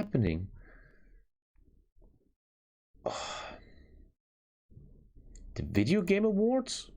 happening? The Video Game Awards?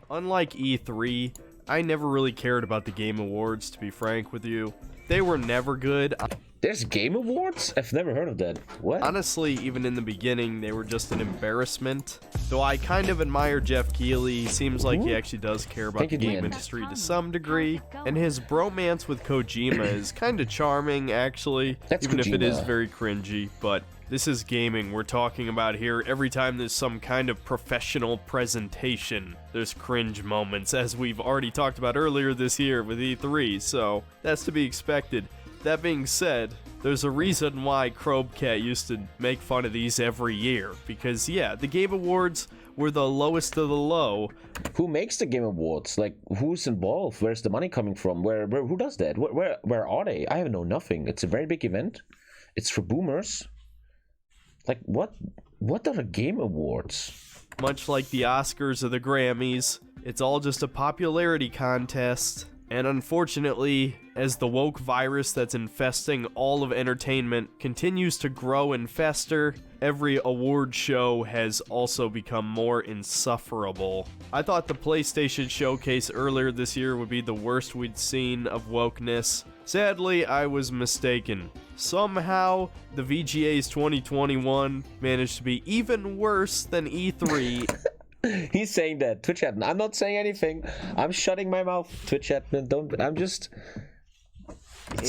Unlike E3, I never really cared about the Game Awards, to be frank with you. They were never good. There's Game Awards? I've never heard of that. What? Honestly, even in the beginning, they were just an embarrassment. Though I kind of admire Jeff Keighley. Seems like he actually does care about the game industry to some degree. And his bromance with Kojima is kind of charming, actually. Even if it is very cringy. But this is gaming we're talking about here. Every time there's some kind of professional presentation, there's cringe moments, as we've already talked about earlier this year with E3. So that's to be expected. That being said, there's a reason why TommyKay used to make fun of these every year, because yeah, the Game Awards were the lowest of the low. Who makes the Game Awards? Like, who's involved? Where's the money coming from? Who does that? Where are they? I know nothing. It's a very big event. It's for boomers. Like, what are the Game Awards? Much like the Oscars or the Grammys, it's all just a popularity contest. And unfortunately, as the woke virus that's infesting all of entertainment continues to grow and fester, every award show has also become more insufferable. I thought the PlayStation Showcase earlier this year would be the worst we'd seen of wokeness. Sadly, I was mistaken. Somehow, the VGA's 2021 managed to be even worse than E3. He's saying that. Twitch admin. I'm not saying anything. I'm shutting my mouth. Twitch admin. Don't. I'm just.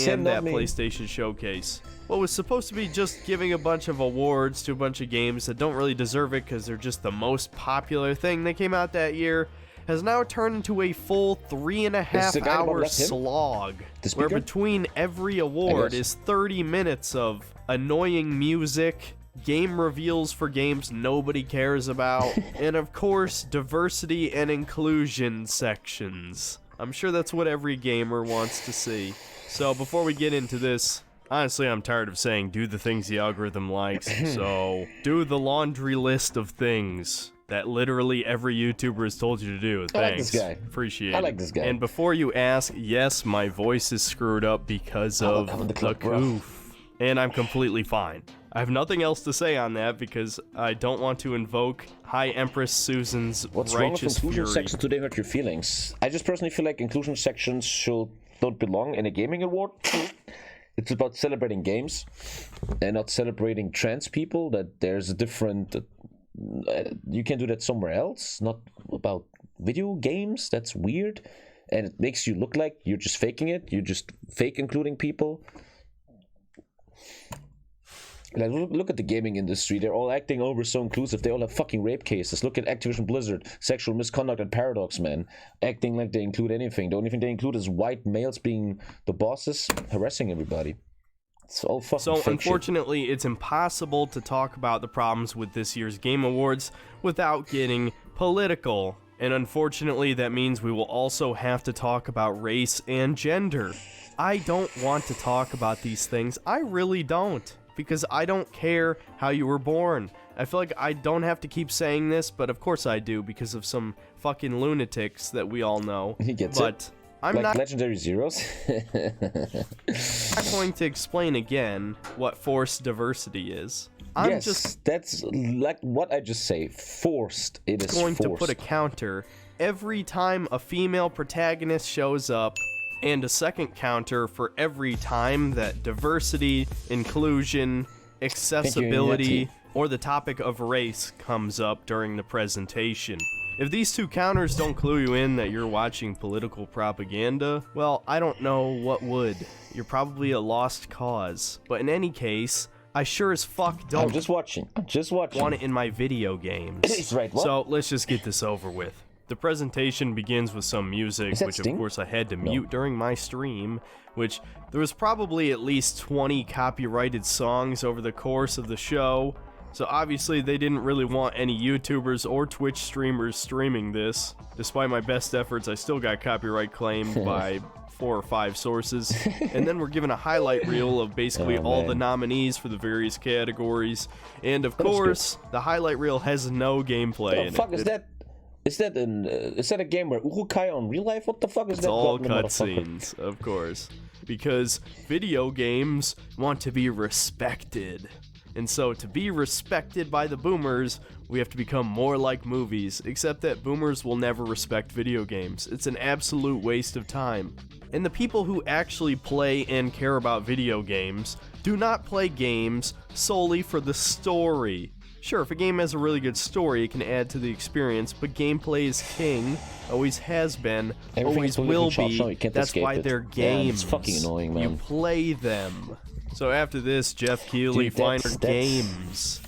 And that PlayStation Showcase. What was supposed to be just giving a bunch of awards to a bunch of games that don't really deserve it because they're just the most popular thing that came out that year, has now turned into a full 3.5-hour slog, where between every award is 30 minutes of annoying music, game reveals for games nobody cares about, and of course, diversity and inclusion sections. I'm sure that's what every gamer wants to see. So before we get into this, honestly, I'm tired of saying do the things the algorithm likes, so do the laundry list of things that literally every YouTuber has told you to do. Thanks. I like this guy. Appreciate it. I like this guy. And before you ask, yes, my voice is screwed up because of the coof. And I'm completely fine. I have nothing else to say on that because I don't want to invoke High Empress Susan's What's wrong with righteous inclusion fury. sections? Do they hurt your feelings? I just personally feel like inclusion sections don't belong in a gaming award. It's about celebrating games and not celebrating trans people. That there's a different. You can do that somewhere else. Not about video games. That's weird, and it makes you look like you're just faking it. You're just fake including people. Like, look at the gaming industry. They're all acting over so inclusive. They all have fucking rape cases. Look at Activision Blizzard, sexual misconduct and Paradox, man. Acting like they include anything. The only thing they include is white males being the bosses, harassing everybody. It's all fucking fake unfortunately, shit. It's impossible to talk about the problems with this year's Game Awards without getting political. And unfortunately, that means we will also have to talk about race and gender. I don't want to talk about these things. I really don't. Because I don't care how you were born. I feel like I don't have to keep saying this, but of course I do because of some fucking lunatics that we all know. He gets it. I'm like not Legendary Zeros. I'm going to explain again what forced diversity is. That's like what I just say. Forced. It is going forced. to put a counter every time a female protagonist shows up, and a second counter for every time that diversity, inclusion, accessibility, or the topic of race comes up during the presentation. If these two counters don't clue you in that you're watching political propaganda, well, I don't know what would. You're probably a lost cause. But in any case, I sure as fuck don't I'm just watching. want it in my video games. He's right, what? So let's just get this over with. The presentation begins with some music, which of course I had to mute during my stream, which there was probably at least 20 copyrighted songs over the course of the show, so obviously they didn't really want any YouTubers or Twitch streamers streaming this. Despite my best efforts, I still got copyright claimed by 4 or 5 sources, and then we're given a highlight reel of basically all the nominees for the various categories, and of course, the highlight reel has no gameplay in it. What the fuck is that? Is that a game where Urukai on real life? What the fuck is that? It's all cutscenes, of course. because video games want to be respected. And so to be respected by the boomers, we have to become more like movies, except that boomers will never respect video games. It's an absolute waste of time. And the people who actually play and care about video games do not play games solely for the story. Sure, if a game has a really good story, it can add to the experience, but gameplay is king, always has been, always will be. That's why they're games. Yeah, it's fucking annoying, man. You play them. So after this, Jeff Keighley finds games.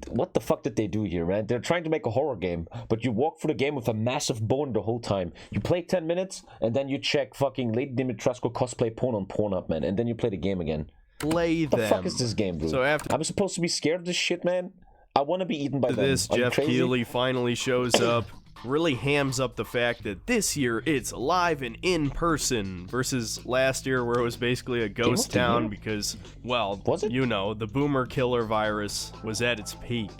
What the fuck did they do here, man? They're trying to make a horror game, but you walk through the game with a massive bone the whole time. You play 10 minutes, and then you check fucking Lady Dimitrescu cosplay porn on Pornhub, man, and then you play the game again. Play them. What the fuck is this game, dude? So after I'm supposed to be scared of this shit, man? I want to be eaten by them. This, Jeff Keighley finally shows up, really hams up the fact that this year it's live and in person versus last year where it was basically a ghost town because, well, you know, the boomer killer virus was at its peak.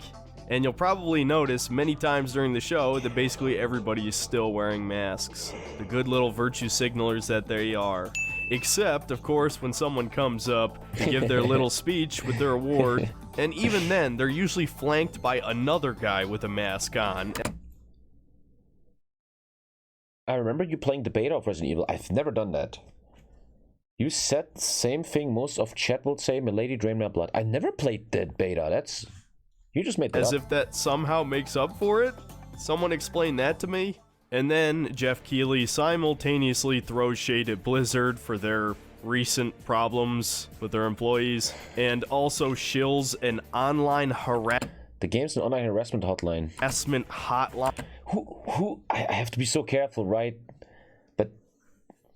And you'll probably notice many times during the show that basically everybody is still wearing masks. The good little virtue signalers that they are. Except, of course, when someone comes up to give their little speech with their award, and even then, they're usually flanked by another guy with a mask on. I remember you playing the beta of Resident Evil. I've never done that. You said the same thing most of chat will say, Milady drained my blood. I never played that beta. That's... You just made that As up. if that somehow makes up for it? Someone explain that to me? And then Jeff Keighley simultaneously throws shade at Blizzard for their recent problems with their employees, and also shills an online The game's an online harassment hotline. I have to be so careful, right? But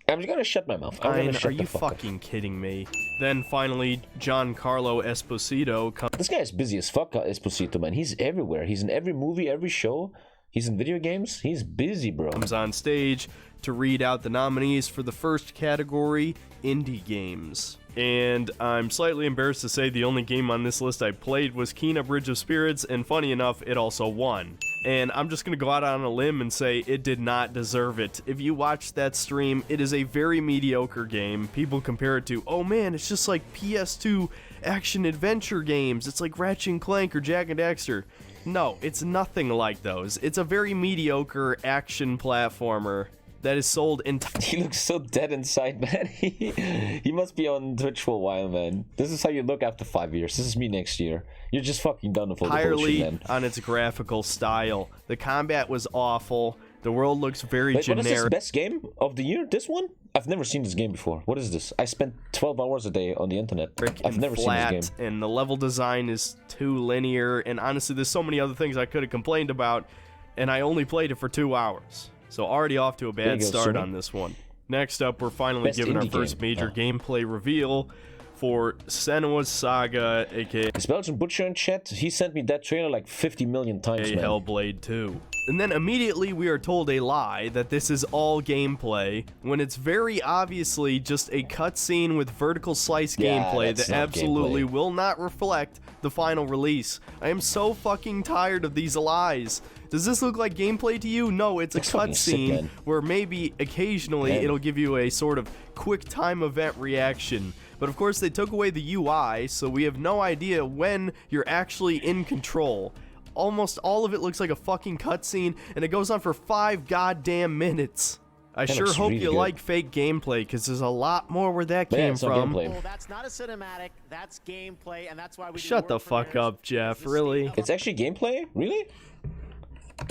I'm just gonna shut my mouth. Are you fucking kidding me? Then finally, Giancarlo Esposito comes. This guy is busy as fuck, Esposito, man. He's everywhere. He's in every movie, every show. He's in video games. He's busy, bro. Comes on stage to read out the nominees for the first category, indie games. And I'm slightly embarrassed to say the only game on this list I played was Kena Bridge of Spirits, and funny enough, it also won. And I'm just gonna go out on a limb and say it did not deserve it. If you watch that stream, it is a very mediocre game. People compare it to, oh man, it's just like PS2 action-adventure games. It's like Ratchet & Clank or Jak and Daxter. No, it's nothing like those. It's a very mediocre action platformer that is sold entirely. He looks so dead inside, man. He must be on Twitch for a while, man. This is how you look after 5 years. This is me next year. You're just fucking done with all the bullshit, man. On its graphical style. The combat was awful. The world looks very generic. What is this best game of the year? This one? I've never seen this game before. What is this? I spent 12 hours a day on the internet. I've never seen this game. And the level design is too linear. And honestly, there's so many other things I could have complained about. And I only played it for 2 hours. So already off to a bad start on this one. Next up, we're finally given our first major gameplay reveal for Senua's Saga, aka This Belgian Butcher in chat, he sent me that trailer like 50 million times, man. Hellblade 2. And then immediately we are told a lie that this is all gameplay, when it's very obviously just a cutscene with vertical slice gameplay that absolutely will not reflect the final release. I am so fucking tired of these lies. Does this look like gameplay to you? No, it's a cutscene where maybe occasionally it'll give you a sort of quick time event reaction. But of course they took away the UI, so we have no idea when you're actually in control. Almost all of it looks like a fucking cutscene, and it goes on for 5 goddamn minutes. I sure hope you like fake gameplay, because there's a lot more where that came from. Well, that's not a cinematic, that's gameplay, and that's why we Shut the fuck up, Jeff, really? It's actually gameplay? Really?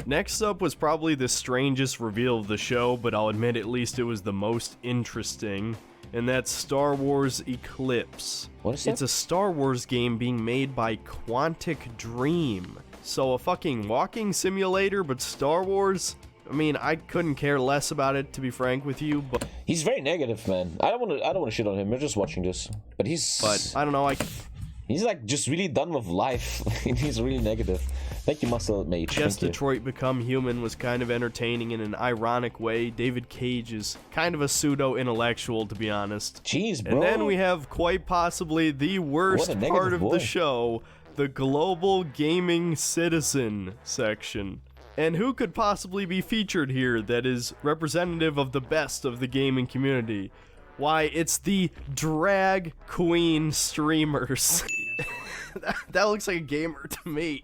Next up was probably the strangest reveal of the show, but I'll admit at least it was the most interesting. And that's Star Wars Eclipse. What is that? It's a Star Wars game being made by Quantic Dream. So a fucking walking simulator, but Star Wars? I mean, I couldn't care less about it, to be frank with you, but... He's very negative, man. I don't want to shit on him. We're just watching this. But I don't know, He's like just really done with life. He's really negative. Thank you, Muscle Mage. Yes, Detroit Become Human was kind of entertaining in an ironic way. David Cage is kind of a pseudo-intellectual, to be honest. Jeez, bro. And then we have quite possibly the worst part of the show, the Global Gaming Citizen section. And who could possibly be featured here that is representative of the best of the gaming community? Why, it's the drag queen streamers. That looks like a gamer to me.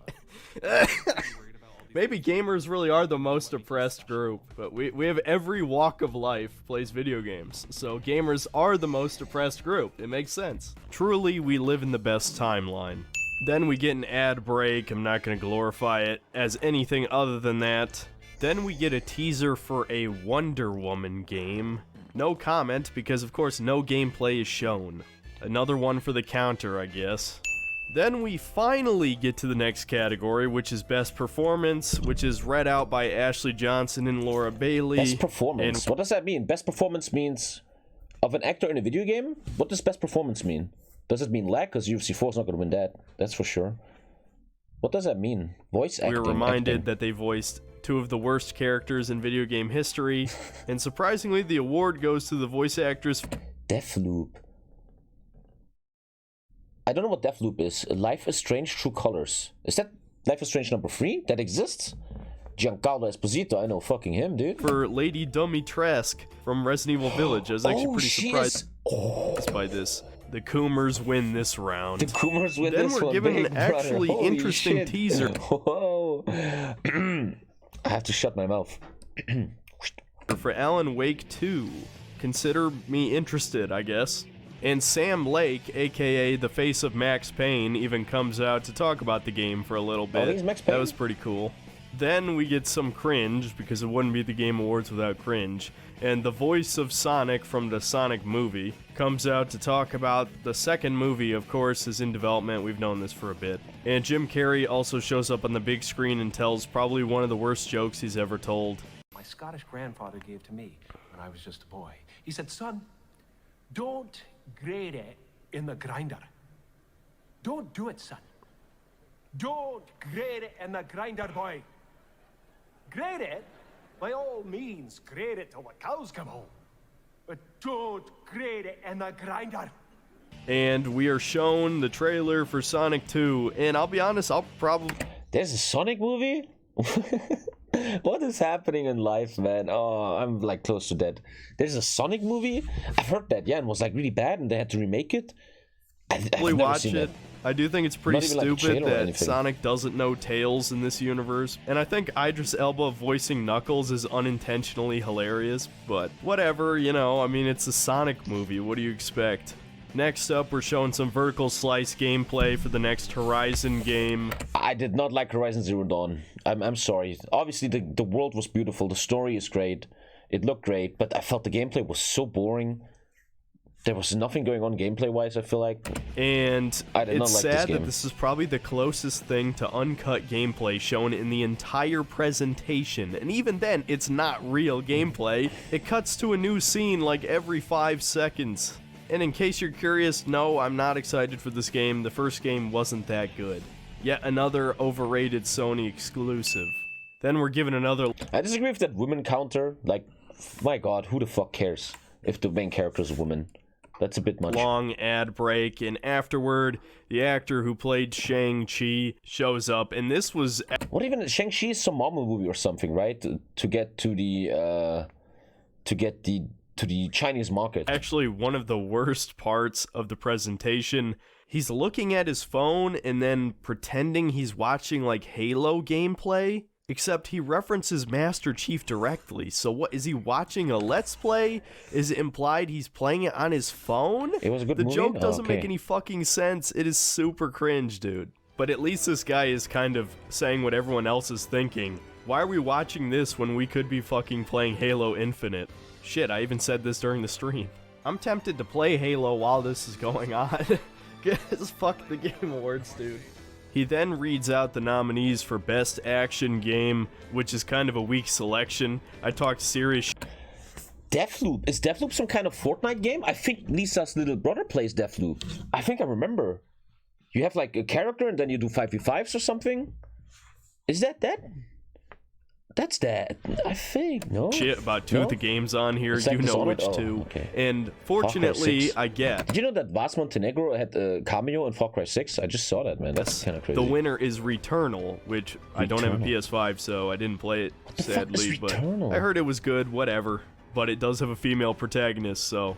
Maybe gamers really are the most oppressed group, but we have every walk of life plays video games, so gamers are the most oppressed group. It makes sense. Truly, we live in the best timeline. Then we get an ad break. I'm not going to glorify it as anything other than that. Then we get a teaser for a Wonder Woman game. No comment, because of course no gameplay is shown. Another one for the counter, I guess. Then we finally get to the next category, which is Best Performance, which is read out by Ashley Johnson and Laura Bailey. Best Performance? What does that mean? Best Performance means of an actor in a video game? What does Best Performance mean? Does it mean lag? Because UFC 4 is not going to win that. That's for sure. What does that mean? Voice acting? We were reminded that they voiced two of the worst characters in video game history, and surprisingly, the award goes to the voice actress. Deathloop. I don't know what Deathloop is. Life is Strange True Colors. Is that Life is Strange number 3? That exists? Giancarlo Esposito, I know fucking him, dude. For Lady Dumitrescu from Resident Evil Village. I was actually pretty surprised by this. The Coomers win this round. The Coomers win then this we're one, given big an actually brother. Holy interesting shit. teaser. Whoa. I have to shut my mouth. For Alan Wake 2. Consider me interested, I guess. And Sam Lake, aka the face of Max Payne, even comes out to talk about the game for a little bit. Oh, he's Max Payne? That was pretty cool. Then we get some cringe, because it wouldn't be the Game Awards without cringe. And the voice of Sonic from the Sonic movie comes out to talk about the second movie, of course, is in development. We've known this for a bit. And Jim Carrey also shows up on the big screen and tells probably one of the worst jokes he's ever told. My Scottish grandfather gave to me when I was just a boy. He said, son, don't grate it in the grinder. Don't do it, son. Don't grate it in the grinder, boy. Grate it? By all means, grate it till the cows come home. But don't grate it in the grinder. And we are shown the trailer for Sonic 2, and I'll be honest, I'll probably... There's a Sonic movie? What is happening in life, man? Oh, I'm like close to dead. There's a Sonic movie? I've heard that, yeah, and it was like really bad, and they had to remake it. I've never watch seen it. that. I do think it's pretty stupid trailer or that anything. Sonic doesn't know Tails in this universe, and I think Idris Elba voicing Knuckles is unintentionally hilarious, but whatever, you know, I mean, it's a Sonic movie, what do you expect? Next up, we're showing some vertical slice gameplay for the next Horizon game. I did not like Horizon Zero Dawn. I'm sorry. Obviously, the world was beautiful. The story is great. It looked great, but I felt the gameplay was so boring. There was nothing going on gameplay-wise, I feel like. And I did not it's like this sad game. that this is probably the closest thing to uncut gameplay shown in the entire presentation. And even then, it's not real gameplay. It cuts to a new scene like every 5 seconds. And in case you're curious, no, I'm not excited for this game. The first game wasn't that good. Yet another overrated Sony exclusive. Then we're given another... I disagree with that women counter. Like, my god, who the fuck cares if the main character is a woman? That's a bit much. Long ad break, and afterward, the actor who played Shang-Chi shows up, and this was... What even? Shang-Chi is some Marvel movie or something, right? To get to the Chinese market. Actually, one of the worst parts of the presentation. He's looking at his phone and then pretending he's watching like Halo gameplay, except he references Master Chief directly. So what, is he watching a Let's Play? Is it implied he's playing it on his phone? It was a good The movie? joke doesn't okay. make any fucking sense. It is super cringe, dude. But at least this guy is kind of saying what everyone else is thinking. Why are we watching this when we could be fucking playing Halo Infinite? Shit, I even said this during the stream. I'm tempted to play Halo while this is going on. Guess fuck the Game Awards, dude. He then reads out the nominees for Best Action Game, which is kind of a weak selection. I talked serious Deathloop. Is Deathloop some kind of Fortnite game? I think Lisa's little brother plays Deathloop. I think I remember. You have like a character and then you do 5v5s or something? Is that that? That's that. I think, no? Shit, about two of the games on here, It's like you know Dishonored? which Oh, two. okay. And Far Cry fortunately, 6. I get. Did you know that Vas Montenegro had a cameo in Far Cry 6? I just saw that, man. That's kind of crazy. The winner is Returnal, which I don't have a PS5, so I didn't play it, sadly. But Returnal? I heard it was good, whatever. But it does have a female protagonist, so.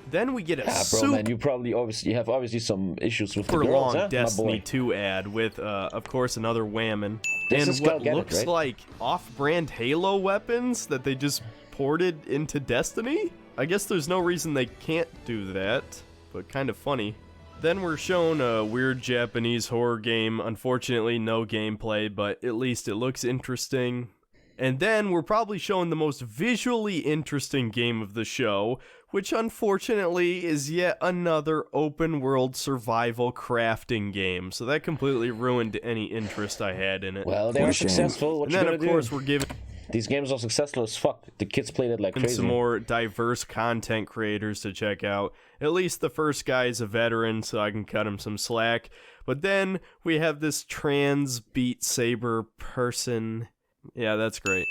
Then we get a bro, man, you probably obviously some issues with the super girls, long huh? Destiny My boy. 2 ad with, of course, another whammon. This And is what Galganet, looks right? like off-brand Halo weapons that they just ported into Destiny? I guess there's no reason they can't do that, but kind of funny. Then we're shown a weird Japanese horror game. Unfortunately, no gameplay, but at least it looks interesting. And then we're probably shown the most visually interesting game of the show, which unfortunately is yet another open-world survival crafting game. So that completely ruined any interest I had in it. Well, they are successful. What And you then, gonna of do? course, we're given These games are successful as fuck. The kids played it like crazy. some more diverse content creators to check out. At least the first guy is a veteran, so I can cut him some slack. But then we have this trans Beat Saber person. Yeah, that's great.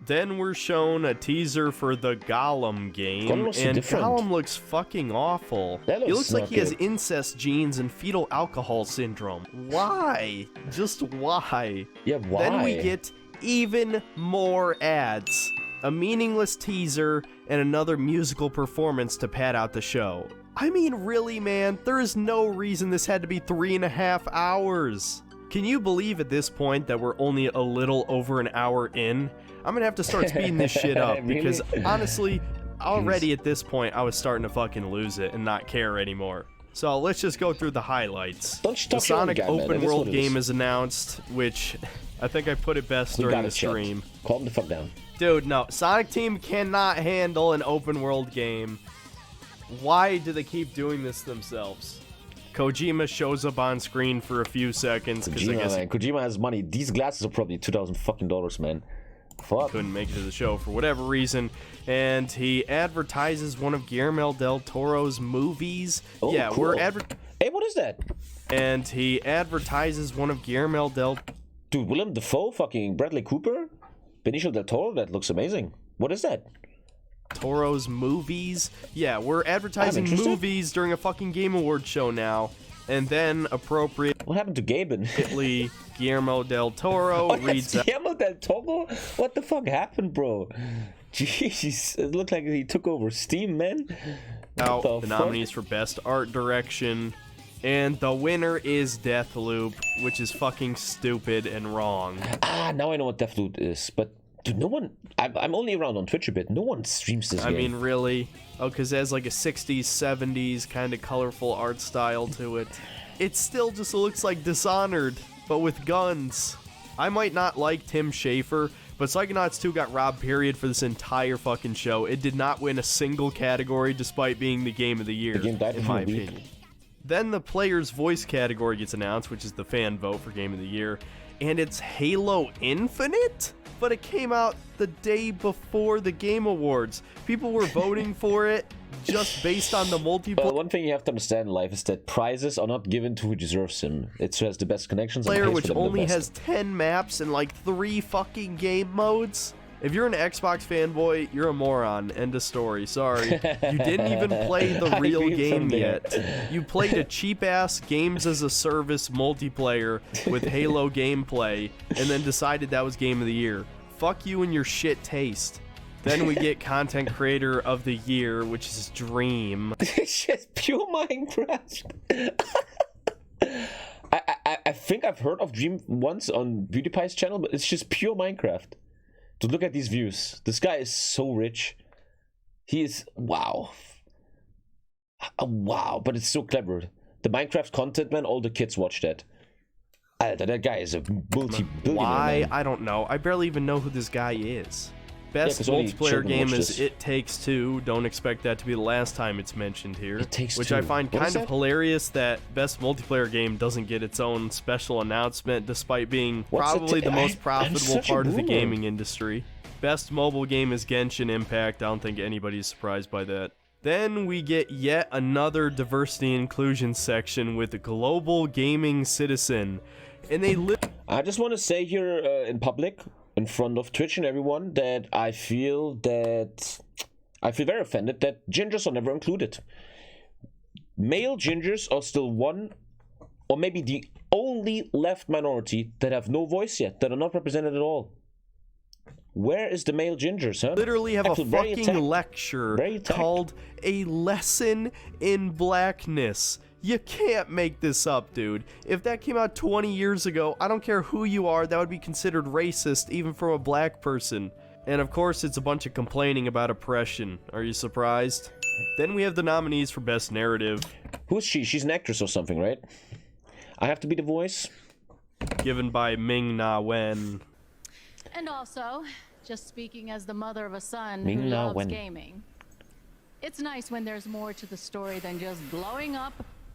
Then we're shown a teaser for the Gollum game, Gollum looks so and different. Gollum looks fucking awful. That He looks looks like not he has good. incest genes and fetal alcohol syndrome. Why? Just why? Yeah, why? Then we get even more ads, a meaningless teaser, and another musical performance to pad out the show. I mean, really, man, there is no reason this had to be 3.5 hours. Can you believe at this point that we're only a little over an hour in? I'm gonna have to start speeding this shit up Really? because honestly, already at this point, I was starting to fucking lose it and not care anymore. So let's just go through the highlights. Don't you The talk your own Sonic guy, man. open That is world what it is. game is announced, which I think I put it best We during got the it, chat. stream. Calm the fuck down. Dude, no. Sonic Team cannot handle an open world game. Why do they keep doing this themselves? Kojima shows up on screen for a few seconds because I Kojima, guess man. Kojima has money. These glasses are probably $2,000 fucking dollars, man. Fuck. couldn't make it to the show for whatever reason, and he advertises one of Guillermo del Toro's movies. Oh, yeah, cool. Hey, what is that? And he advertises one of Guillermo del Dude, Willem Dafoe, fucking Bradley Cooper, Benicio del Toro. That looks amazing. What is that? Toro's movies. Yeah, we're advertising interested. movies during a fucking Game Award show now, and then appropriately What happened to Gaben? Guillermo del Toro Oh, reads that's Guillermo del Toro? What the fuck happened, bro? Jeez, it looked like he took over Steam, man. out What the fuck? nominees for Best Art Direction, and the winner is Deathloop, which is fucking stupid and wrong. Ah, now I know what Deathloop is, but dude, no one. I'm only around on Twitch a bit. No one streams this I game. mean, really? Oh, because it has like a 60s, 70s kind of colorful art style to it. It still just looks like Dishonored, but with guns. I might not like Tim Schafer, but Psychonauts 2 got robbed period for this entire fucking show. It did not win a single category despite being the game of the year, The game died in for my a week. opinion. Then the player's voice category gets announced, which is the fan vote for game of the year, and it's Halo Infinite? But it came out the day before the Game Awards. People were voting for it just based on the multiplayer. Well, one thing you have to understand in life is that prizes are not given to who deserves them. It's who has the best connections. And pays Which for them the only best. has 10 maps and like 3 fucking game modes. If you're an Xbox fanboy, you're a moron. End of story. Sorry. You didn't even play the I real feel game from there. yet. You played a cheap-ass games as a service multiplayer with Halo gameplay and then decided that was game of the year. Fuck you and your shit taste. Then we get content creator of the year, which is Dream. It's just pure Minecraft. I think I've heard of Dream once on PewDiePie's channel, but it's just pure Minecraft. To look at these views, this guy is so rich. He is wow. Wow, but it's so clever. The Minecraft content, man. All the kids watch that. That guy is a multi-billionaire. Why? Man. I don't know. I barely even know who this guy is. Best 'cause only multiplayer children game watch is this. It Takes Two. Don't expect that to be the last time it's mentioned here. It Takes which Two. I find What is kind of that? hilarious that best multiplayer game doesn't get its own special announcement despite being What's It probably Ta- the most I'm profitable such a part of the boomer. gaming industry. Best mobile game is Genshin Impact. I don't think anybody's surprised by that. Then we get yet another diversity and inclusion section with Global Gaming Citizen. And they I just want to say here in public, in front of Twitch and everyone that I feel very offended that gingers are never included. Male gingers are still one, or maybe the only left minority that have no voice yet, that are not represented at all. Where is the male gingers, huh? Literally have a fucking lecture called A Lesson in Blackness. You can't make this up, dude. If that came out 20 years ago, I don't care who you are, that would be considered racist, even from a black person. And of course, it's a bunch of complaining about oppression. Are you surprised? Then we have the nominees for Best Narrative. Who's she? She's an actress or something, right? I have to be the voice? Given by Ming-Na Wen. And also, just speaking as the mother of a son who Ming-Na loves Wen. gaming, it's nice when there's more to the story than just blowing up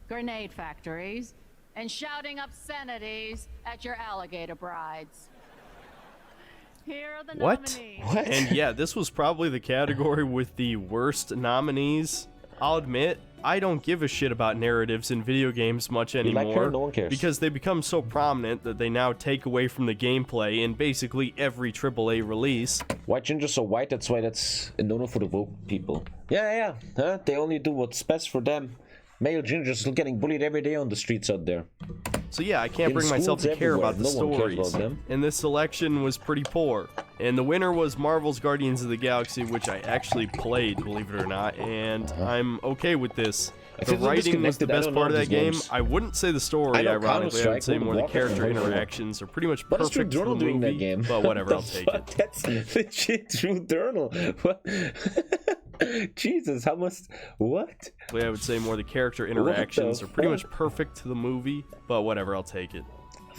grenade factories and shouting obscenities at your alligator brides. Here are the nominees. What? And yeah, this was probably the category with the worst nominees. I'll admit, I don't give a shit about narratives in video games much anymore. like her? No one cares. Because they become so prominent that they now take away from the gameplay in basically every AAA release. White gingers are white, that's why that's a no-no for the woke people. Yeah. Huh? They only do what's best for them. Male gingers are still getting bullied every day on the streets out there. So yeah, I can't In bring myself to schools care everywhere, about the no one cares stories. about them. And this selection was pretty poor. And the winner was Marvel's Guardians of the Galaxy, which I actually played, believe it or not, and I'm okay with this. The feel writing was the disconnected. I best don't part of know that these game. games. I wouldn't say the story, I know ironically. I would Counter-Strike, say more the Walker, character and Walker. interactions are pretty much What is perfect True for the Journal doing in that movie, game? but whatever, I'll The take fuck? it. That's legit True Journal. What? Jesus, how much? What? I would say more the character interactions are pretty much perfect to the movie, but whatever, I'll take it.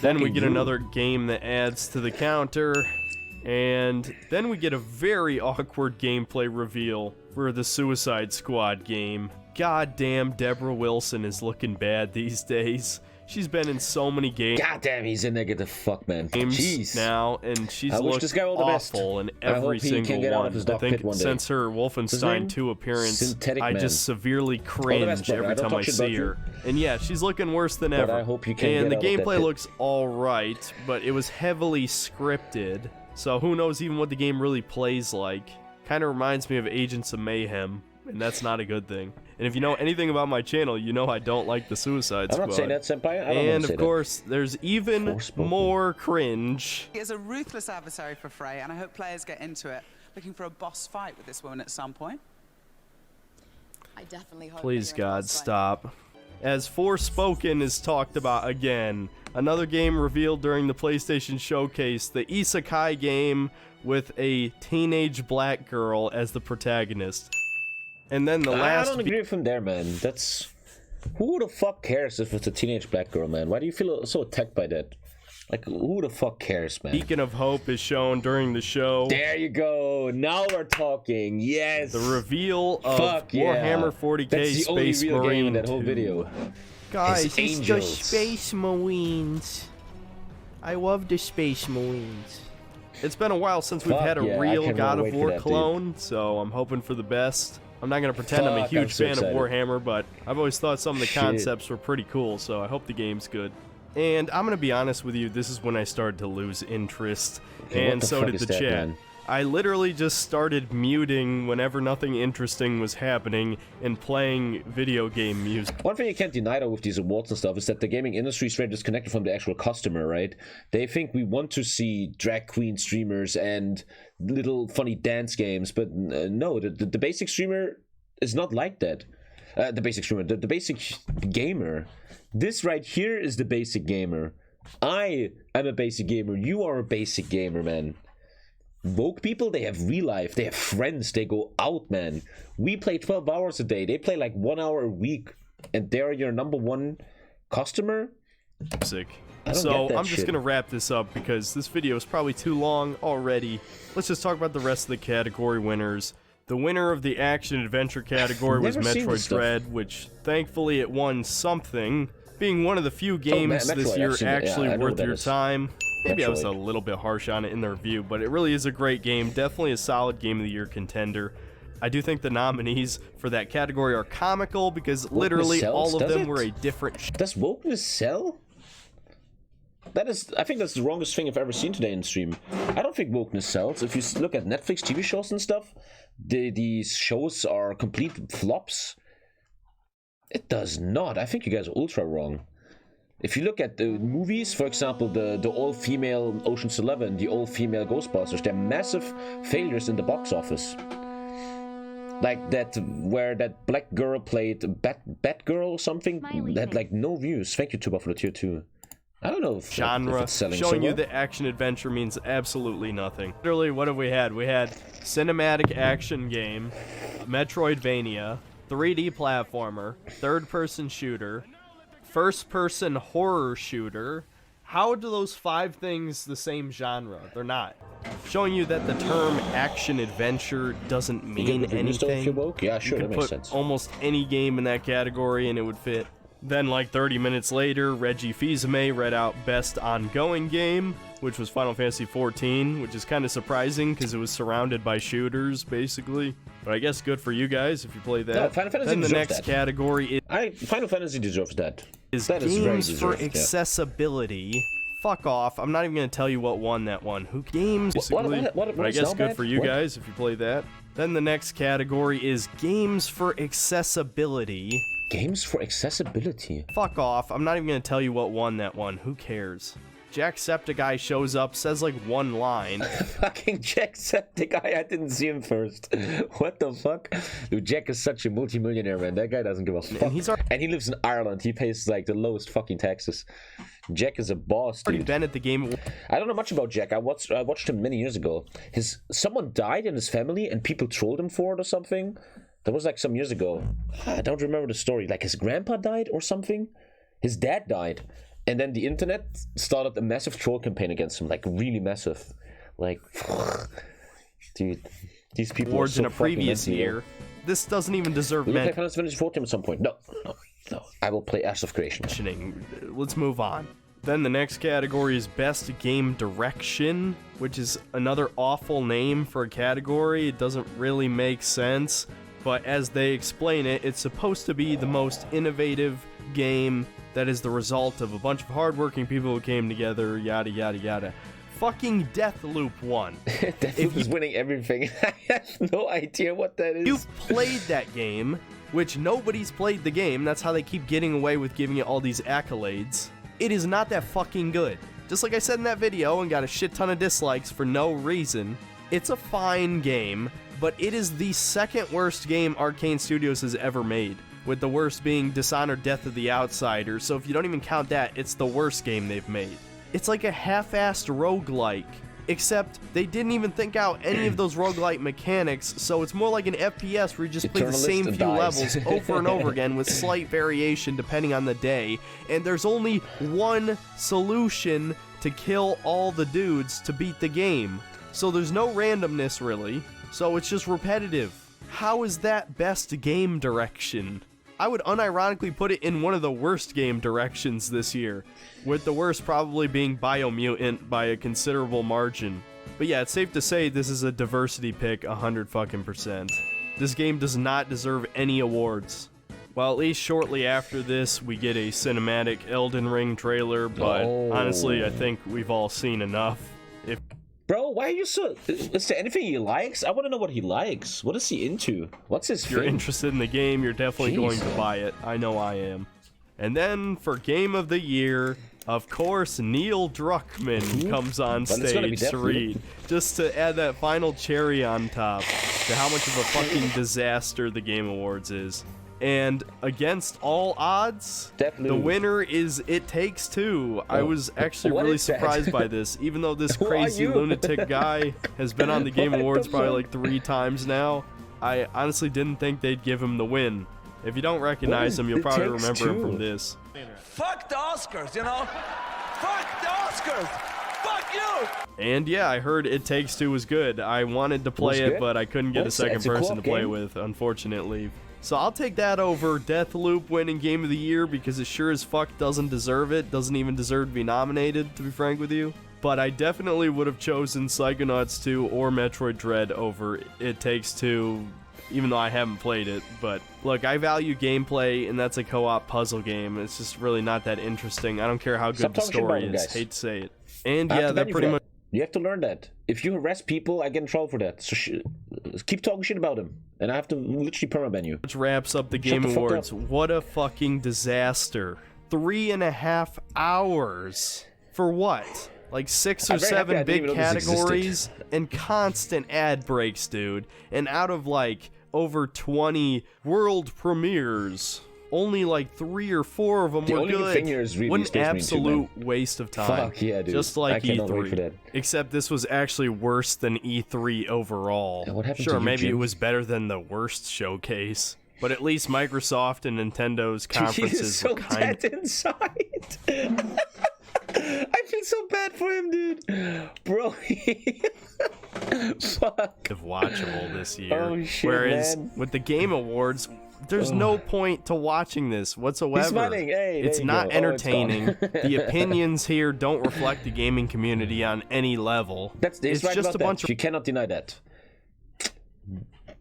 Then we get another game that adds to the counter, and then we get a very awkward gameplay reveal for the Suicide Squad game. Goddamn, Deborah Wilson is looking bad these days. She's been in so many games. God damn, he's in there. Get the fuck, man. Jeez. Now, and she's I wish looked this guy all the best. awful in I hope every he single can get out one. of his I dog think pit one day. since her His Wolfenstein name? 2 appearance, Synthetic I Man. just severely best, cringe brother. I every don't time I talk shit see about you. her. And yeah, she's looking worse than ever. I hope you can and get the out of that gameplay pit. looks alright, but it was heavily scripted. So who knows even what the game really plays like. Kind of reminds me of Agents of Mayhem, and that's not a good thing. And if you know anything about my channel, you know I don't like the Suicide I'm Squad. not saying that, senpai. I don't And say of course, there's even Forspoken. more cringe. He is a ruthless adversary for Frey, and I hope players get into it, looking for a boss fight with this woman at some point. I definitely hope Please, that you're in a God, boss fight. stop. As Forspoken is talked about again, another game revealed during the PlayStation Showcase, the Isekai game with a teenage black girl as the protagonist. And then the I last don't agree with him there, man. That's... Who the fuck cares if it's a teenage black girl, man? Why do you feel so attacked by that? Like, who the fuck cares, man? beacon of hope is shown during the show. There you go. Now we're talking. Yes. The reveal of Fuck yeah. Warhammer 40k That's the only Space real game Marine in that whole 2. video. Guys, It's it's the angels. Space Marines. I love the Space Marines. It's been a while since we've Fuck had a yeah, I real cannot God of wait for War that, dude. clone, so I'm hoping for the best. I'm not going to pretend I'm a Fuck, huge I'm so fan excited. of Warhammer, but I've always thought some of the Shit. concepts were pretty cool, so I hope the game's good. And I'm going to be honest with you, this is when I started to lose interest, Okay, what and the so fuck did is the that, chat. man? I literally just started muting whenever nothing interesting was happening and playing video game music. One thing you can't deny though with these awards and stuff is that the gaming industry is very disconnected from the actual customer, right? They think we want to see drag queen streamers and little funny dance games, but no, the basic streamer is not like that. The basic streamer, the basic gamer. This right here is the basic gamer. I am a basic gamer. You are a basic gamer, man. Woke people, they have real life, they have friends, they go out, man. We play 12 hours a day, they play like 1 hour a week, and they're your number one customer? I don't So get that I'm just shit. gonna wrap this up because this video is probably too long already. Let's just talk about the rest of the category winners. The winner of the action adventure category was never seen this Metroid stuff. Dread, which thankfully it won something, being one of the few games Metroid, this I've year seen it. Yeah, actually I know worth what that your is. time. Maybe I was a Metroid. little bit harsh on it in the review, but it really is a great game. Definitely a solid Game of the Year contender. I do think the nominees for that category are comical because literally sells, all of does them it? were a different Does wokeness sell? I think that's the wrongest thing I've ever seen today in stream. I don't think wokeness sells. If you look at Netflix TV shows and stuff, these shows are complete flops. It does not. I think you guys are ultra wrong. If you look at the movies, for example, the all-female Ocean's 11, the all-female Ghostbusters, they're massive failures in the box office. Like that, where that black girl played Batgirl or something, that had like no views. Thank you, Tuba, for the tier 2. I don't know if genre it's selling showing so you that action adventure means absolutely nothing. Literally, what have we had? We had cinematic action game, Metroidvania, 3D platformer, third-person shooter, first-person horror shooter. How do those 5 things the same genre? They're not. Showing you that the term action adventure doesn't mean anything. Yeah, sure, You that could makes put sense. almost any game in that category and it would fit. Then, like 30 minutes later, Reggie Fils-Aimé read out Best Ongoing Game, which was Final Fantasy XIV, which is kind of surprising because it was surrounded by shooters, basically. But I guess good for you guys if you play that. No, Final Fantasy then the deserves next that. category Final Fantasy deserves that. is That is very games for deserved, yeah. accessibility. Fuck off. I'm not even going to tell you what won that one. Who games, basically. What But I is guess now good bad? for you What? guys if you play that. Then the next category is games for accessibility. Games for accessibility. Fuck off. I'm not even going to tell you what won that one. Who cares? Jacksepticeye shows up, says like one line. Fucking Jacksepticeye, I didn't see him first. What the fuck? Dude, Jack is such a multimillionaire, man. That guy doesn't give a fuck. And he lives in Ireland. He pays like the lowest fucking taxes. Jack is a boss, already dude. been at the game. I don't know much about Jack. I watched him many years ago. Someone died in his family and people trolled him for it or something. That was like some years ago. I don't remember the story. Like his grandpa died or something. His dad died. And then the internet started a massive troll campaign against him. Like really massive. Like, dude, these people Awards are so in a previous fucking year. This doesn't even deserve Will you play mention. Final Fantasy 14 at some point? No. I will play Ash of Creation. Let's move on. Then the next category is Best Game Direction, which is another awful name for a category. It doesn't really make sense, but as they explain it, it's supposed to be the most innovative game that is the result of a bunch of hardworking people who came together, yada yada yada. Fucking Deathloop won. Deathloop is winning everything. I have no idea what that is. You've played that game, which nobody's played the game. That's how they keep getting away with giving it all these accolades. It is not that fucking good. Just like I said in that video and got a shit ton of dislikes for no reason. It's a fine game, but it is the second worst game Arcane Studios has ever made, with the worst being Dishonored Death of the Outsider, so if you don't even count that, it's the worst game they've made. It's like a half-assed roguelike, except they didn't even think out any of those roguelike mechanics, so it's more like an FPS where you just play the same few levels over and over again with slight variation depending on the day, and there's only one solution to kill all the dudes to beat the game. So there's no randomness really, so it's just repetitive. How is that best game direction? I would unironically put it in one of the worst game directions this year, with the worst probably being Biomutant by a considerable margin. But yeah, it's safe to say this is a diversity pick 100%. This game does not deserve any awards. Well, at least shortly after this, we get a cinematic Elden Ring trailer, but honestly, I think we've all seen enough. Bro, why are you so... Is there anything he likes? I want to know what he likes. What is he into? What's his If you're thing? interested in the game, you're definitely going to buy it. I know I am. And then, for Game of the Year, of course, Neil Druckmann comes on stage to read. Just to add that final cherry on top to how much of a fucking disaster the Game Awards is. And against all odds, the winner is It Takes Two. I was actually really surprised by this, even though this crazy lunatic guy has been on the Game Awards probably like 3 times now. I honestly didn't think they'd give him the win. If you don't recognize him, you'll probably remember him from this. Fuck the Oscars, you know? Fuck the Oscars! Fuck you! And yeah, I heard It Takes Two was good. I wanted to play it, but I couldn't get a second person to play with, unfortunately. So I'll take that over Deathloop winning Game of the Year because it sure as fuck doesn't deserve it. Doesn't even deserve to be nominated, to be frank with you. But I definitely would have chosen Psychonauts 2 or Metroid Dread over It Takes Two even though I haven't played it. But look, I value gameplay, and that's a co-op puzzle game. It's just really not that interesting. I don't care how good the story is. Hate to say it. And yeah, they're pretty much... You have to learn that. If you harass people, I get in trouble for that. So keep talking shit about them, and I have to literally permaban you. Which wraps up the Game Awards. What a fucking disaster. 3.5 hours. For what? Like 6 or 7 big categories and constant ad breaks, dude. And out of like over 20 world premieres, only like 3 or 4 of them were good. What an absolute waste of time. Fuck yeah, dude. Just like I cannot wait for E3. that. Except this was actually worse than E3 overall. Yeah, what happened sure, to you, maybe Jim? it was better than the worst showcase. But at least Microsoft and Nintendo's conferences were kind dead inside. I feel so bad for him, dude. Bro. Fuck. of watchable this year. Oh, shit, Whereas man. with the Game Awards, there's no point to watching this whatsoever. He's smiling. Hey, it's there you not go. Oh, it's entertaining. gone. The opinions here don't reflect the gaming community on any level. It's right just about a bunch that. You cannot deny that.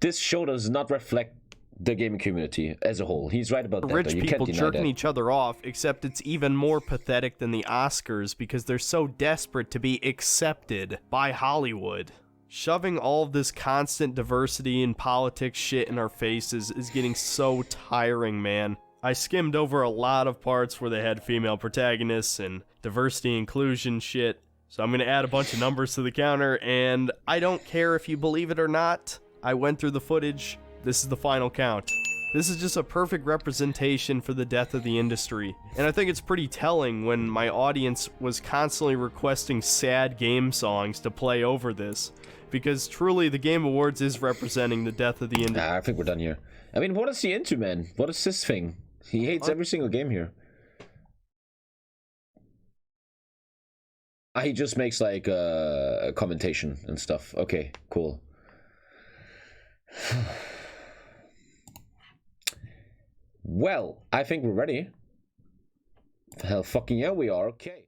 This show does not reflect the gaming community as a whole. He's right about that. rich You people can't deny jerking that. each other off, except it's even more pathetic than the Oscars because they're so desperate to be accepted by Hollywood. Shoving all of this constant diversity and politics shit in our faces is getting so tiring, man. I skimmed over a lot of parts where they had female protagonists and diversity inclusion shit, so I'm gonna add a bunch of numbers to the counter, and I don't care if you believe it or not. I went through the footage. This is the final count. This is just a perfect representation for the death of the industry. And I think it's pretty telling when my audience was constantly requesting sad game songs to play over this. Because truly, the Game Awards is representing the death of the industry. Nah, I think we're done here. I mean, what is he into, man? What is this thing? He hates every single game here. He just makes like a commentation and stuff. Okay, cool. Well, I think we're ready. Hell fucking yeah, we are. Okay.